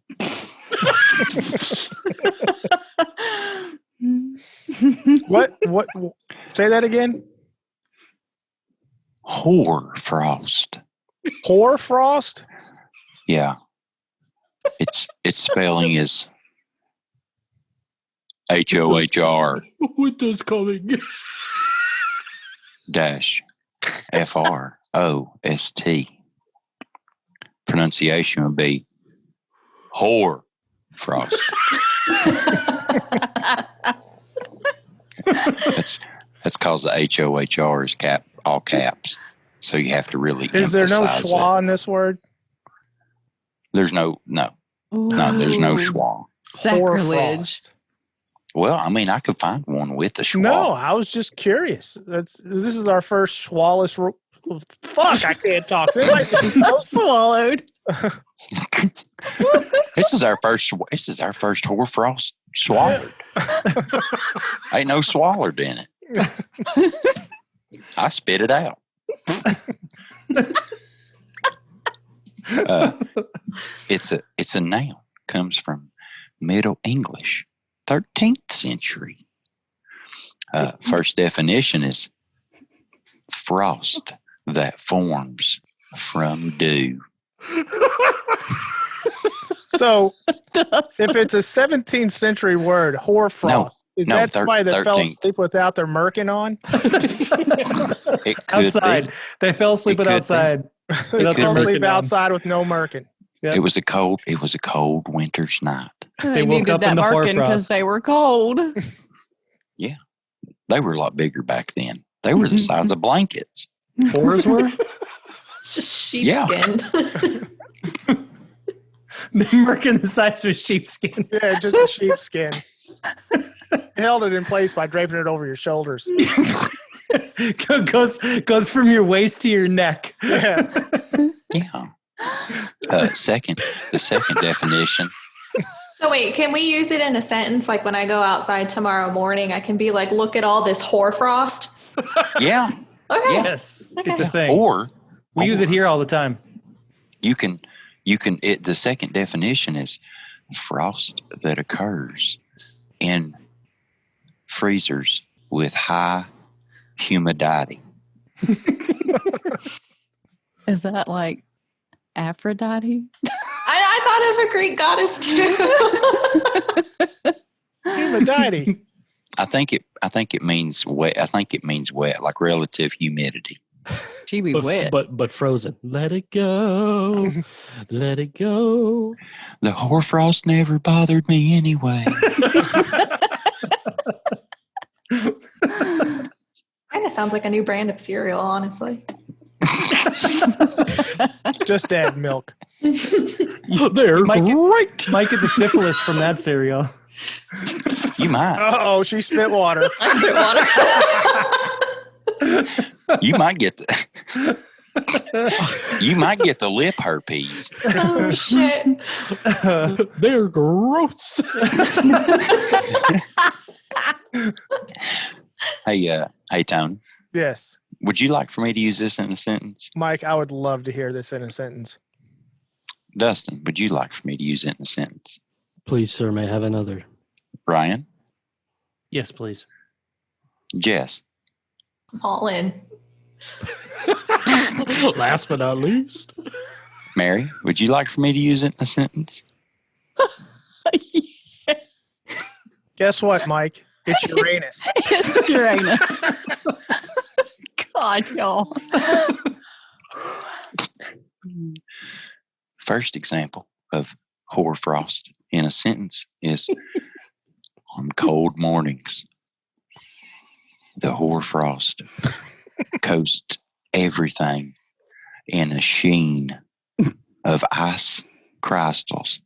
What? Say that again. Hoarfrost. Hoarfrost? Yeah. Its spelling is HOHR Winter's coming. dash FROST. Pronunciation would be hoarfrost. because the HOHR is all caps. So you have to really Is there no emphasize schwa it. in this word? There's no, there's no schwa. Sacrilege. Hoarfrost. Well, I mean, I could find one with the schwa. No, I was just curious. This is our first schwaless. Fuck, I can't talk. Swallowed. This is our first hoarfrost swallowed. Ain't no swallowed in it. I spit it out. It's a noun. Comes from Middle English, 13th century. First definition is frost that forms from dew. So, if it's a 17th century word, hoarfrost, is that somebody that fell asleep without their merkin on? It could outside. be. They fell asleep It could outside. They Without their fell asleep merkin on. outside with no merkin. Yep. It was a cold winter's night. They woke needed up in that the marking hoarfrost. because they were cold. They were a lot bigger back then. They were the size of blankets. Whores were? It's just sheepskin. Merkin the size of sheepskin. Yeah, just a sheepskin. Held it in place by draping it over your shoulders. goes from your waist to your neck. Yeah. Yeah. The second definition. So wait, can we use it in a sentence? Like when I go outside tomorrow morning, I can be like, look at all this hoarfrost. Yeah. Okay. Yeah. Yes, Okay. it's a thing. Or We use it here all the time. you can the second definition is frost that occurs in freezers with high humidity. Is that like Aphrodite? I thought of a Greek goddess too. Humidity. I think it means wet. I think it means wet, like relative humidity. She be wet. But frozen. Let it go. Let it go. The hoarfrost never bothered me anyway. Kind of sounds like a new brand of cereal, honestly. Just add milk. They're Mike, great. Might get the syphilis from that cereal. You might. Uh-oh, she spit water. That's good water. You might get the lip herpes. Oh shit. They're gross. Hey, Tony. Yes. Would you like for me to use this in a sentence? Mike, I would love to hear this in a sentence. Dustin, would you like for me to use it in a sentence? Please, sir, may I have another? Ryan? Yes, please. Jess? I'm all in. Last but not least. Mary, would you like for me to use it in a sentence? Guess what, Mike? It's Uranus. It's Uranus. God, y'all. First example of hoarfrost in a sentence is on cold mornings. The hoarfrost coats everything in a sheen of ice crystals.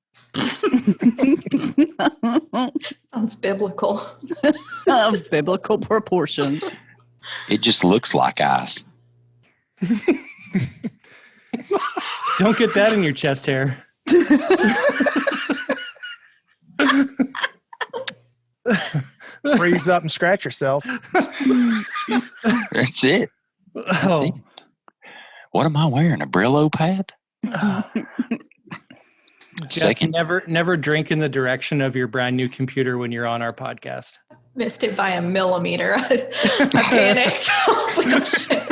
Sounds biblical. Of biblical proportions. It just looks like ice. Don't get that in your chest hair. Freeze up and scratch yourself. That's it. Oh. What am I wearing? A Brillo pad? Just Second. never drink in the direction of your brand new computer when you're on our podcast. Missed it by a millimeter. I panicked. I was like, oh shit.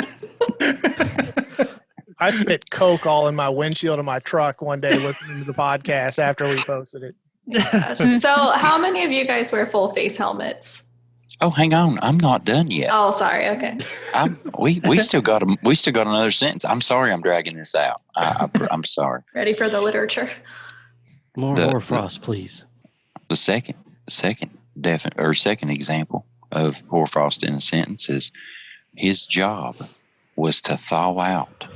I spit Coke all in my windshield of my truck one day listening to the podcast after we posted it. So how many of you guys wear full face helmets? Oh, hang on. I'm not done yet. Oh, sorry. Okay. We still got another sentence. I'm sorry I'm dragging this out. I'm sorry. Ready for the literature? More The- hoarfrost, please. The second example of hoarfrost in a sentence is his job was to thaw out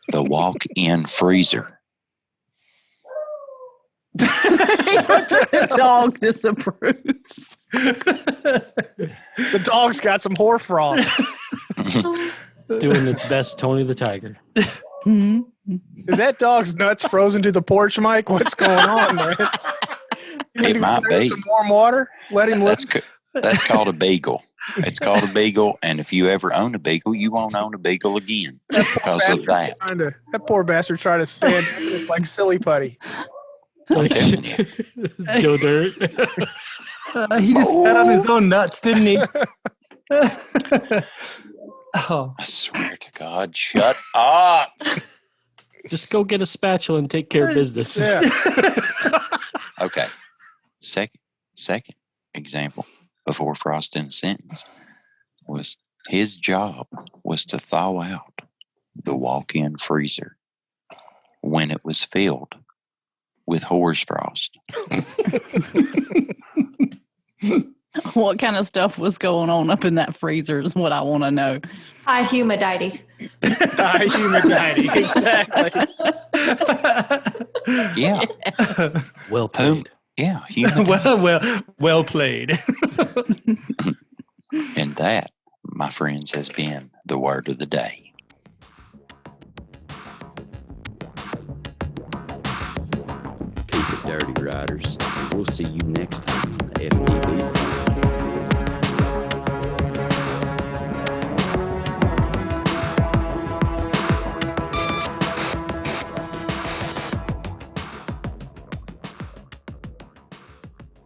the walk-in freezer. The dog disapproves. The dog's got some hoarfrost. Doing its best, Tony the Tiger. Mhm. Is that dog's nuts frozen to the porch, Mike? What's going on, man? It might be. Some warm water. Let him live. That's called a beagle. It's called a beagle, and if you ever own a beagle, you won't own a beagle again because of that. That poor bastard tried to stand. It's like silly putty. I'm telling you. Joe Dirt. He just sat on his own nuts, didn't he? Oh. I swear to God, shut up. Just go get a spatula and take care of business. Yeah. Okay. Second example of hoarfrost in a sentence was his job was to thaw out the walk-in freezer when it was filled with hoarfrost. What kind of stuff was going on up in that freezer is what I want to know. High humidity. High humidity. Exactly. Yeah. Well played. Yeah. Humidity. well played. And that, my friends, has been the word of the day. Keep it dirty, riders. We'll see you next time on FDB.